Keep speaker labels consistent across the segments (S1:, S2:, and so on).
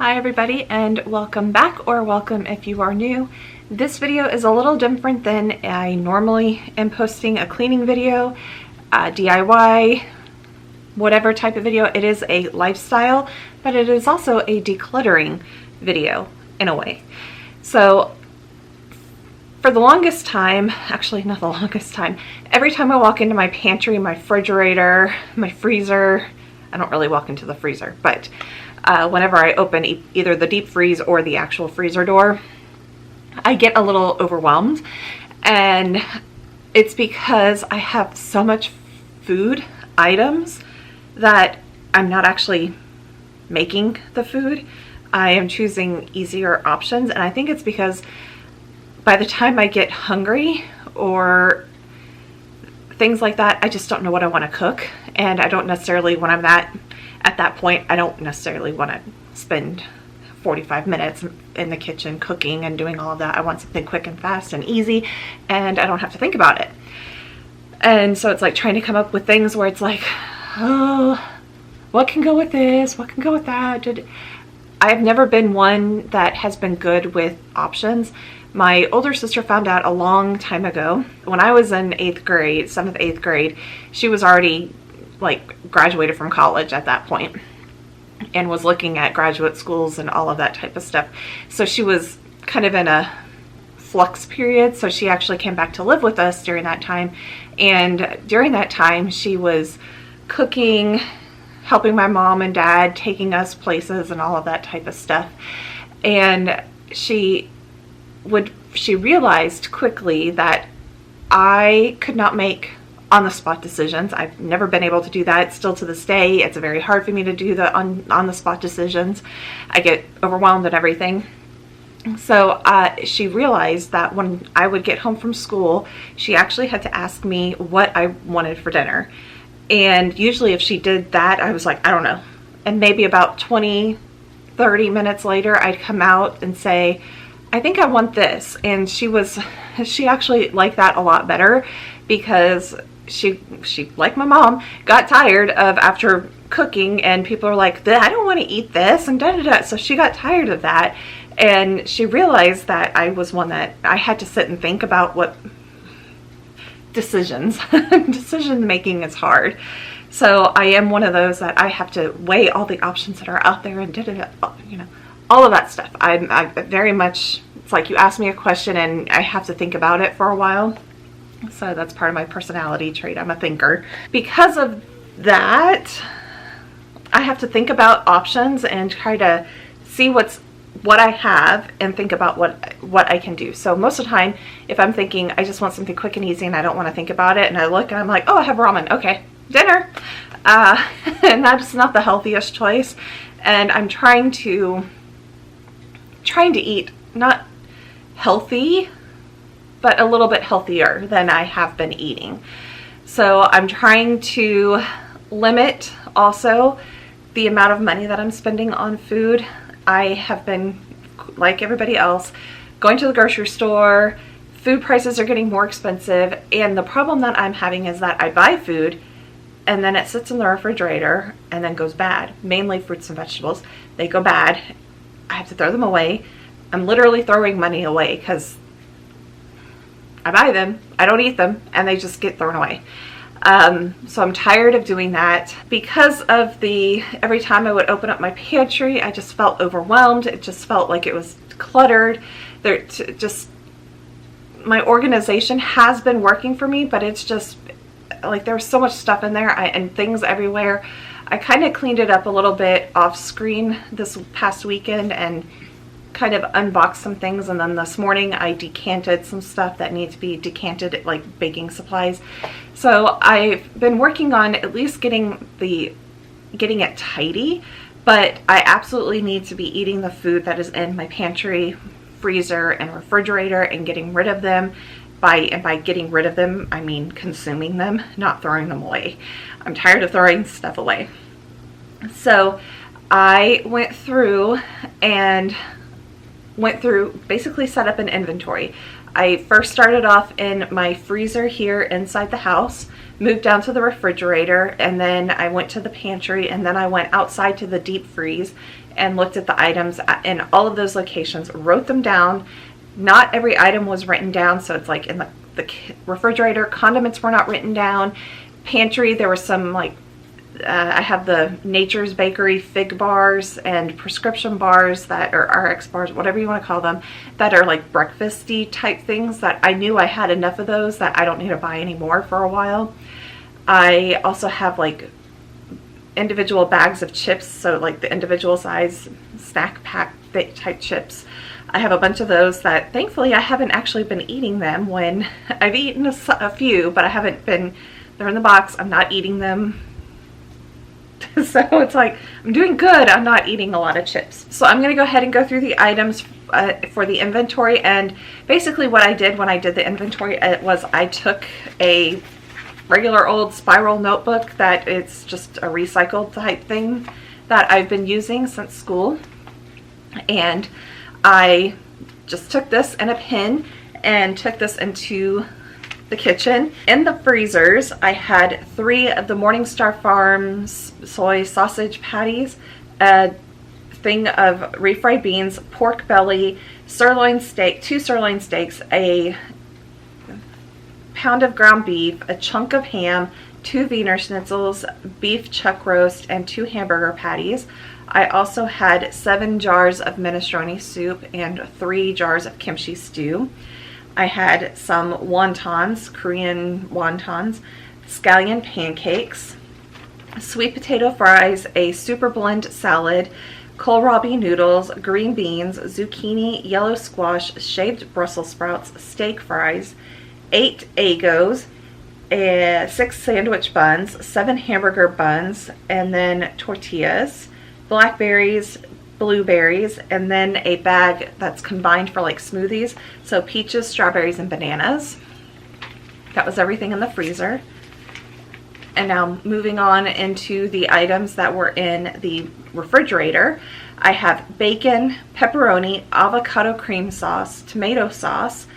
S1: Hi everybody, and welcome back, or welcome if you are new. This video is a little different than I normally am posting a cleaning video, DIY, whatever type of video. It is a lifestyle, but it is also a decluttering video in a way. So for the longest time, actually not the longest time, every time I walk into my pantry, my refrigerator, my freezer, I don't really walk into the freezer, but whenever I open either the deep freeze or the actual freezer door, I get a little overwhelmed. And it's because I have so much food items that I'm not actually making the food. I am choosing easier options, and I think it's because by the time I get hungry or things like that, I just don't know what I want to cook. And I don't necessarily, when I'm at that point, I don't necessarily want to spend 45 minutes in the kitchen cooking and doing all of that. I want something quick and fast and easy, and I don't have to think about it. And so it's like trying to come up with things where it's like, oh, what can go with this? What can go with that? I've never been one that has been good with options. My older sister found out a long time ago. When I was in 8th grade, 7th, 8th grade, she was already like graduated from college at that point and was looking at graduate schools and all of that type of stuff. So she was kind of in a flux period. So she actually came back to live with us during that time. And during that time, she was cooking, helping my mom and dad, taking us places and all of that type of stuff. And she realized quickly that I could not make on-the-spot decisions. I've never been able to do that. Still to this day, it's very hard for me to do the on-the-spot decisions. I get overwhelmed and everything. So she realized that when I would get home from school, she actually had to ask me what I wanted for dinner. And usually if she did that, I was like, I don't know. And maybe about 20, 30 minutes later, I'd come out and say, I think I want this. And she actually liked that a lot better, because she like my mom, got tired of after cooking and people are like, I don't want to eat this and da da da. So she got tired of that, and she realized that I was one that I had to sit and think about what decision making is hard. So I am one of those that I have to weigh all the options that are out there and da da da, you know, all of that stuff. I very much, it's like you ask me a question and I have to think about it for a while. So that's part of my personality trait. I'm a thinker. Because of that, I have to think about options and try to see what I have and think about what I can do. So most of the time, if I'm thinking I just want something quick and easy and I don't want to think about it, and I look and I'm like, oh, I have ramen. Okay, dinner. And that's not the healthiest choice. And I'm trying to eat not healthy, but a little bit healthier than I have been eating. So I'm trying to limit also the amount of money that I'm spending on food. I have been, like everybody else, going to the grocery store. Food prices are getting more expensive, and the problem that I'm having is that I buy food and then it sits in the refrigerator and then goes bad. Mainly fruits and vegetables. They go bad. I have to throw them away. I'm literally throwing money away because I buy them, I don't eat them, and they just get thrown away. So I'm tired of doing that. Because of every time I would open up my pantry, I just felt overwhelmed. It just felt like it was cluttered. My organization has been working for me, but it's just like there's so much stuff in there and things everywhere. I kind of cleaned it up a little bit off screen this past weekend and kind of unboxed some things, and then this morning I decanted some stuff that needs to be decanted, like baking supplies. So I've been working on at least getting it tidy, but I absolutely need to be eating the food that is in my pantry, freezer, and refrigerator and getting rid of them. By getting rid of them, I mean consuming them, not throwing them away. I'm tired of throwing stuff away. So I went through, basically set up an inventory. I first started off in my freezer here inside the house, moved down to the refrigerator, and then I went to the pantry, and then I went outside to the deep freeze and looked at the items in all of those locations, wrote them down. Not every item was written down, so it's like in the refrigerator, condiments were not written down. Pantry, there were some like, I have the Nature's Bakery fig bars and prescription bars that are RX bars, whatever you want to call them, that are like breakfasty type things that I knew I had enough of those that I don't need to buy anymore for a while. I also have like individual bags of chips, so like the individual size snack pack type chips. I have a bunch of those that thankfully I haven't actually been eating them when I've eaten a few, but I haven't been, they're in the box, I'm not eating them. So it's like, I'm doing good, I'm not eating a lot of chips. So I'm going to go ahead and go through the items for the inventory. And basically what I did when I did the inventory was I took a regular old spiral notebook that it's just a recycled type thing that I've been using since school. And I just took this and a pen and took this into the kitchen. In the freezers, I had 3 of the Morningstar Farms soy sausage patties, a thing of refried beans, pork belly, sirloin steak, 2 sirloin steaks, a pound of ground beef, a chunk of ham, 2 Wiener Schnitzels, beef chuck roast, and 2 hamburger patties. I also had 7 jars of minestrone soup and 3 jars of kimchi stew. I had some wontons, Korean wontons, scallion pancakes, sweet potato fries, a super blend salad, kohlrabi noodles, green beans, zucchini, yellow squash, shaved Brussels sprouts, steak fries, 8 Eggos, 6 sandwich buns, 7 hamburger buns, and then tortillas, blackberries, blueberries, and then a bag that's combined for like smoothies, so peaches, strawberries, and bananas. That was everything in the freezer. And now moving on into the items that were in the refrigerator, I have bacon, pepperoni, avocado cream sauce, tomato sauce,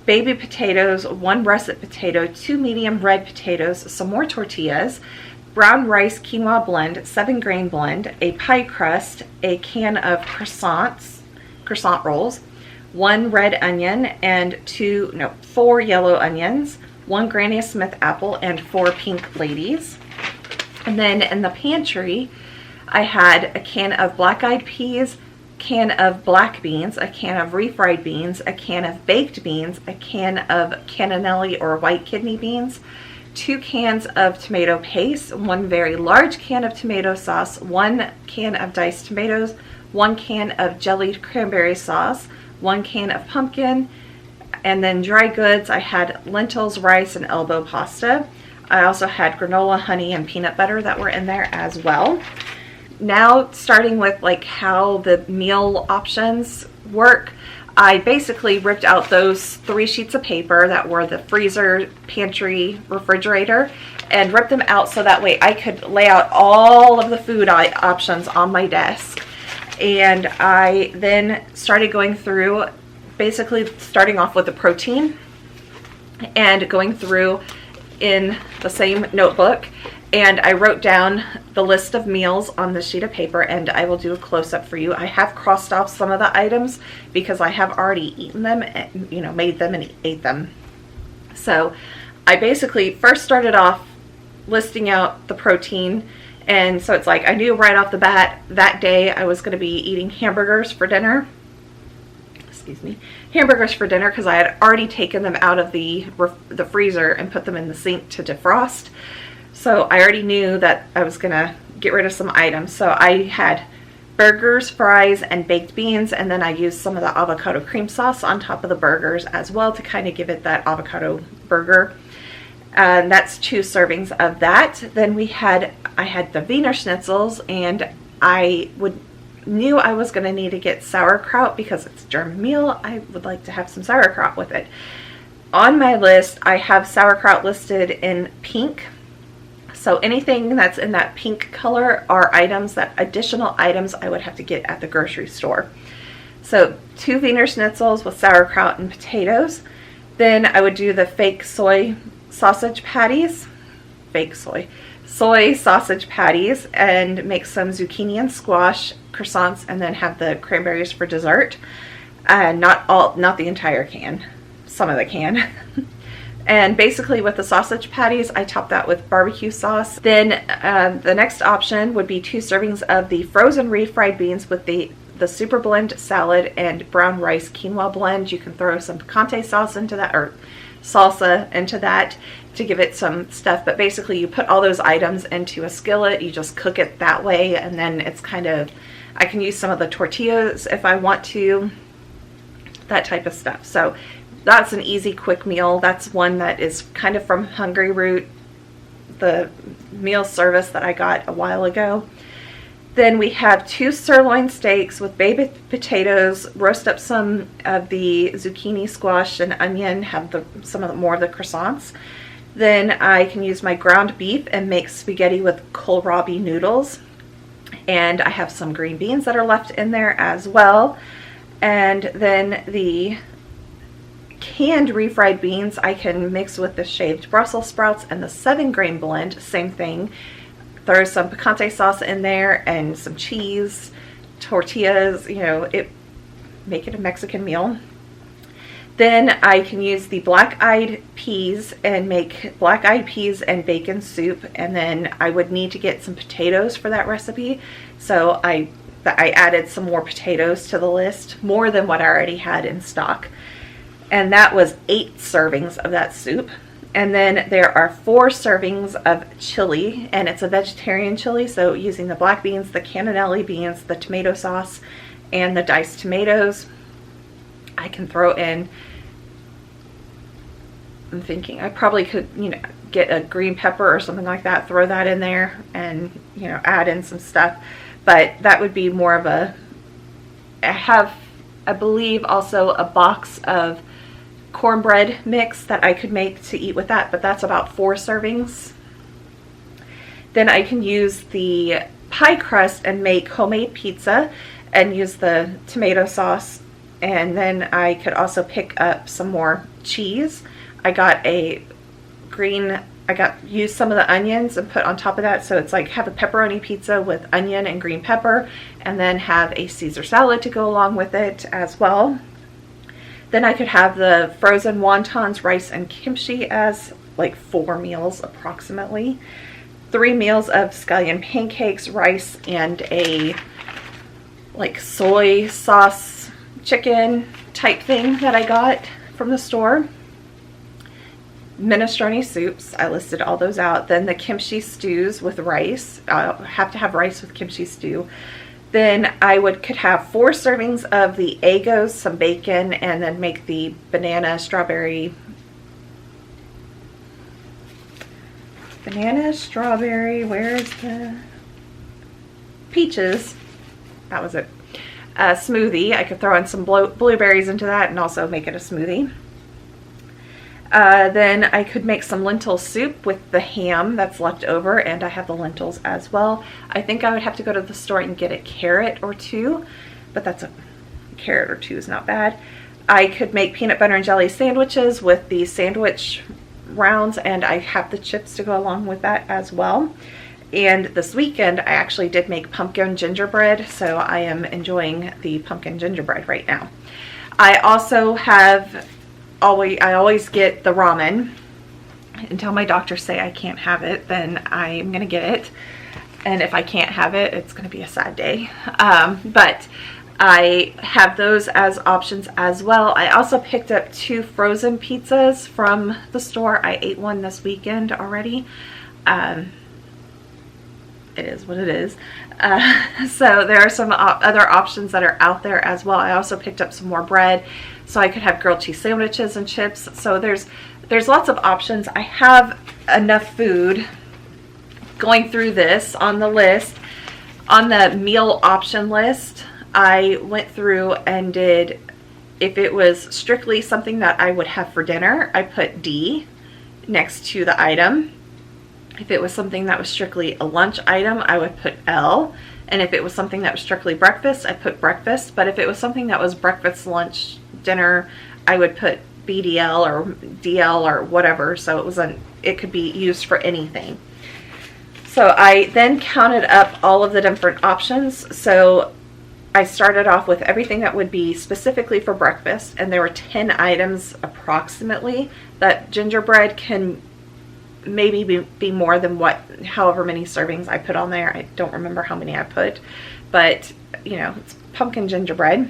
S1: baby potatoes, 1 russet potato, 2 medium red potatoes, some more tortillas, brown rice quinoa blend, 7 grain blend, a pie crust, a can of croissant rolls, 1 red onion and 4 yellow onions, 1 Granny Smith apple, and 4 pink ladies. And then in the pantry, I had a can of black-eyed peas, can of black beans, a can of refried beans, a can of baked beans, a can of cannellini or white kidney beans, 2 cans of tomato paste, 1 very large can of tomato sauce, 1 can of diced tomatoes, 1 can of jellied cranberry sauce, 1 can of pumpkin, and then dry goods, I had lentils, rice, and elbow pasta. I also had granola, honey, and peanut butter that were in there as well. Now starting with like how the meal options work, I basically ripped out those 3 sheets of paper that were the freezer, pantry, refrigerator, and ripped them out so that way I could lay out all of the food options on my desk. And I then started going through, basically starting off with the protein and going through in the same notebook. And I wrote down the list of meals on the sheet of paper, and I will do a close-up for you. I have crossed off some of the items because I have already eaten them, and, made them and ate them. So I basically first started off listing out the protein, and so it's like I knew right off the bat that day I was going to be eating hamburgers for dinner. Hamburgers for dinner because I had already taken them out of the freezer and put them in the sink to defrost. So I already knew that I was going to get rid of some items. So I had burgers, fries, and baked beans, and then I used some of the avocado cream sauce on top of the burgers as well to kind of give it that avocado burger. And that's 2 servings of that. Then I had the Wiener Schnitzels, and I knew I was going to need to get sauerkraut because it's a German meal. I would like to have some sauerkraut with it. On my list, I have sauerkraut listed in pink. So anything that's in that pink color are additional items I would have to get at the grocery store. So 2 Wiener Schnitzels with sauerkraut and potatoes. Then I would do the fake soy sausage patties. Fake soy. soy sausage patties and make some zucchini and squash croissants, and then have the cranberries for dessert. Not the entire can, some of the can. And basically with the sausage patties, I top that with barbecue sauce. Then the next option would be 2 servings of the frozen refried beans with the super blend salad and brown rice quinoa blend. You can throw some picante sauce into that, or salsa into that, to give it some stuff. But basically you put all those items into a skillet, you just cook it that way, and then it's kind of, I can use some of the tortillas if I want to, that type of stuff. So that's an easy, quick meal. That's one that is kind of from Hungry Root, the meal service that I got a while ago. Then we have 2 sirloin steaks with baby potatoes, roast up some of the zucchini, squash, and onion, have more of the croissants. Then I can use my ground beef and make spaghetti with kohlrabi noodles. And I have some green beans that are left in there as well. And then the canned refried beans I can mix with the shaved Brussels sprouts and the 7-grain blend. Same thing. Throw some picante sauce in there and some cheese, tortillas, you know, make it a Mexican meal. Then I can use the black-eyed peas and make black-eyed peas and bacon soup. And then I would need to get some potatoes for that recipe. So I added some more potatoes to the list, more than what I already had in stock. And that was 8 servings of that soup. And then there are 4 servings of chili, and it's a vegetarian chili, so using the black beans, the cannellini beans, the tomato sauce, and the diced tomatoes. I can throw in, I'm thinking I probably could, you know, get a green pepper or something like that, throw that in there, and, you know, add in some stuff. But that would be more of a, I have, I believe, also a box of cornbread mix that I could make to eat with that, but that's about 4 servings. Then I can use the pie crust and make homemade pizza and use the tomato sauce. And then I could also pick up some more cheese. Use some of the onions and put on top of that, so it's like have a pepperoni pizza with onion and green pepper, and then have a Caesar salad to go along with it as well. Then I could have the frozen wontons, rice, and kimchi as like 4 meals approximately. 3 meals of scallion pancakes, rice, and a like soy sauce chicken type thing that I got from the store. Minestrone soups, I listed all those out. Then the kimchi stews with rice. I'll have to have rice with kimchi stew. Then I could have 4 servings of the Eggos, some bacon, and then make the banana strawberry, where's the peaches? That was it. Smoothie. I could throw in some blueberries into that and also make it a smoothie. Then I could make some lentil soup with the ham that's left over, and I have the lentils as well. I think I would have to go to the store and get a carrot or 2, but that's a carrot or 2 is not bad. I could make peanut butter and jelly sandwiches with the sandwich rounds, and I have the chips to go along with that as well. And this weekend I actually did make pumpkin gingerbread, so I am enjoying the pumpkin gingerbread right now. I also have I always get the ramen. Until my doctors say I can't have it, then I'm gonna get it. And if I can't have it, it's gonna be a sad day. But I have those as options as well. I also picked up 2 frozen pizzas from the store. I ate one this weekend already. It is what it is. So there are some other options that are out there as well. I also picked up some more bread, so I could have grilled cheese sandwiches and chips. So there's lots of options. I have enough food. Going through this on the list, on the meal option list, I went through and did, if it was strictly something that I would have for dinner, I put D next to the item. If it was something that was strictly a lunch item, I would put L. And if it was something that was strictly breakfast, I put breakfast. But if it was something that was breakfast, lunch, dinner, I would put BDL or DL or whatever. So it could be used for anything. So I then counted up all of the different options. So I started off with everything that would be specifically for breakfast, and there were 10 items approximately. That gingerbread can maybe be more than however many servings I put on there. I don't remember how many I put, but you know, it's pumpkin gingerbread.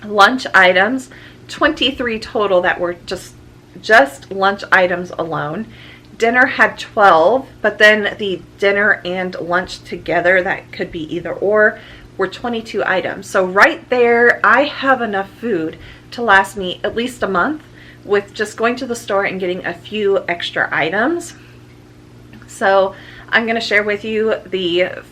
S1: Lunch items, 23 total that were just lunch items alone. Dinner had 12, but then the dinner and lunch together, that could be either or, were 22 items. So right there, I have enough food to last me at least a month with just going to the store and getting a few extra items. So I'm going to share with you the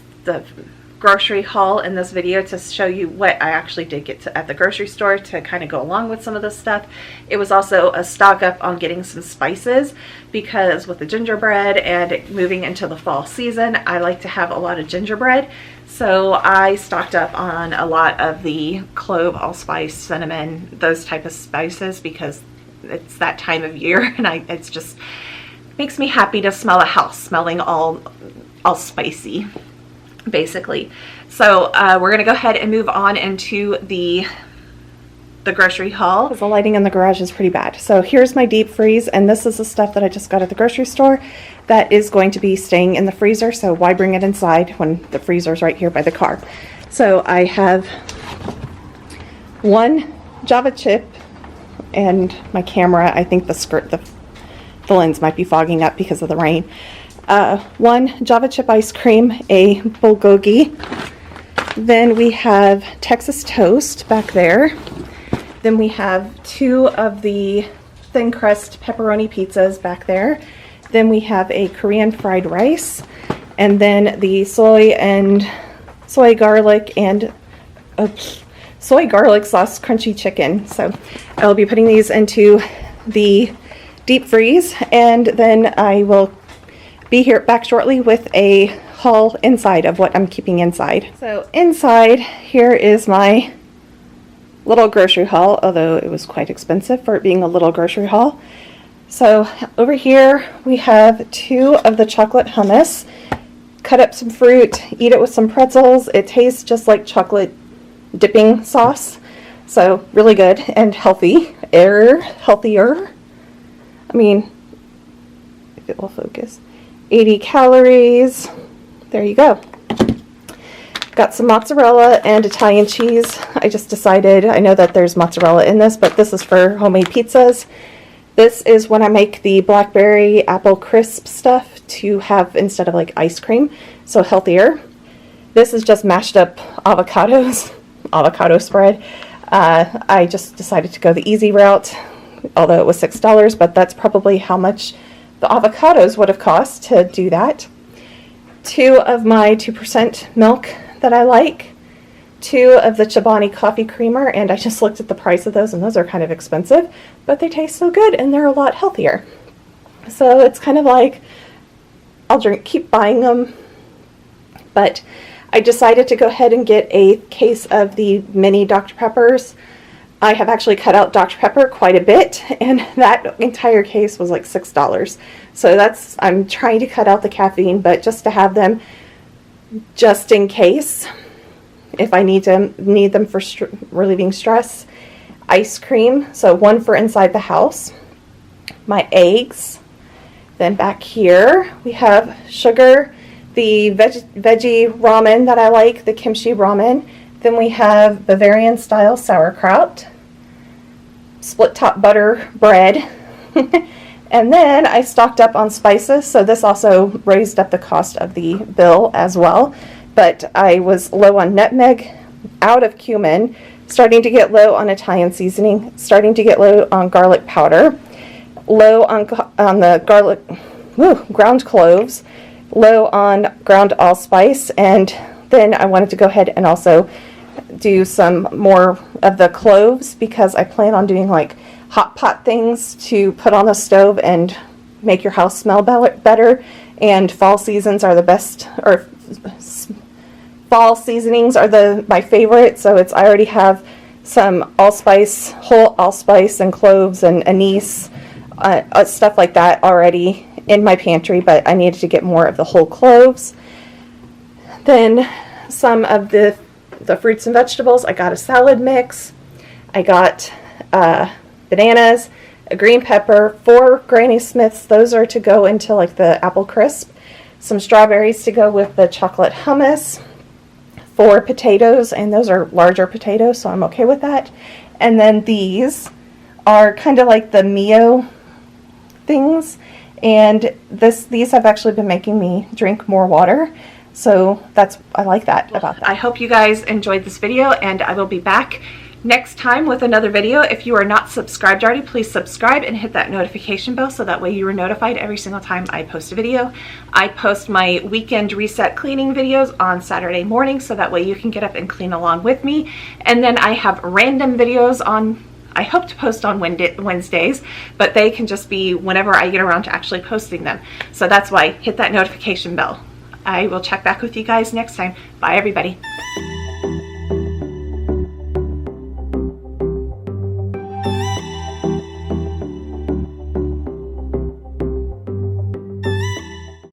S1: grocery haul in this video to show you what I actually did get at the grocery store to kind of go along with some of this stuff. It was also a stock up on getting some spices, because with the gingerbread and moving into the fall season, I like to have a lot of gingerbread. So I stocked up on a lot of the clove, allspice, cinnamon, those type of spices, because it's that time of year, and it's just makes me happy to smell a house smelling all spicy, basically. So we're gonna go ahead and move on into the grocery haul, because the lighting in the garage is pretty bad. So here's my deep freeze, and this is the stuff that I just got at the grocery store that is going to be staying in the freezer. So why bring it inside when the freezer's right here by the car? So I have one Java chip, and my camera, I think the lens might be fogging up because of the rain. One Java chip ice cream, a bulgogi. Then we have Texas toast back there. Then we have 2 of the thin crust pepperoni pizzas back there. Then we have a Korean fried rice, and then the soy garlic sauce crunchy chicken. So I'll be putting these into the deep freeze, and then I will be back shortly with a haul inside of what I'm keeping inside. So inside here is my little grocery haul, although it was quite expensive for it being a little grocery haul. So over here we have 2 of the chocolate hummus. Cut up some fruit, eat it with some pretzels. It tastes just like chocolate dipping sauce, so really good and healthier. I mean, if it will focus. 80 calories. There you go. Got some mozzarella and Italian cheese. I just decided, I know that there's mozzarella in this, but this is for homemade pizzas. This is when I make the blackberry apple crisp stuff to have instead of like ice cream, so healthier. This is just mashed up avocados, avocado spread. I just decided to go the easy route, although it was $6, but that's probably how much the avocados would have cost to do that. 2 of my 2% milk that I like. 2 of the Chobani coffee creamer, and I just looked at the price of those, and those are kind of expensive, but they taste so good and they're a lot healthier. So it's kind of like I'll keep buying them, but I decided to go ahead and get a case of the mini Dr. Peppers. I have actually cut out Dr. Pepper quite a bit, and that entire case was like $6. So I'm trying to cut out the caffeine, but just to have them just in case, if I need them for relieving stress. Ice cream, so 1 for inside the house. My eggs. Then back here we have sugar, the veggie ramen that I like, the kimchi ramen. Then we have Bavarian style sauerkraut, split top butter bread. And then I stocked up on spices, so this also raised up the cost of the bill as well. But I was low on nutmeg, out of cumin, starting to get low on Italian seasoning, starting to get low on garlic powder, low on the garlic, ground cloves, low on ground allspice, and then I wanted to go ahead and also do some more of the cloves, because I plan on doing like hot pot things to put on the stove and make your house smell better. And fall seasons are the best, or fall seasonings are my favorite. So I already have some allspice, whole allspice and cloves and anise, stuff like that already in my pantry, but I needed to get more of the whole cloves. Then some of the fruits and vegetables. I got a salad mix. I got bananas, a green pepper, 4 Granny Smiths. Those are to go into like the apple crisp. Some strawberries to go with the chocolate hummus. 4 potatoes, and those are larger potatoes, so I'm okay with that. And then these are kind of like the Mio things, and these have actually been making me drink more water. So I like that about that. I hope you guys enjoyed this video, and I will be back next time with another video. If you are not subscribed already, please subscribe and hit that notification bell so that way you are notified every single time I post a video. I post my weekend reset cleaning videos on Saturday morning, so that way you can get up and clean along with me. And then I have random videos on, I hope to post on Wednesdays, but they can just be whenever I get around to actually posting them. So that's why hit that notification bell. I will check back with you guys next time. Bye, everybody.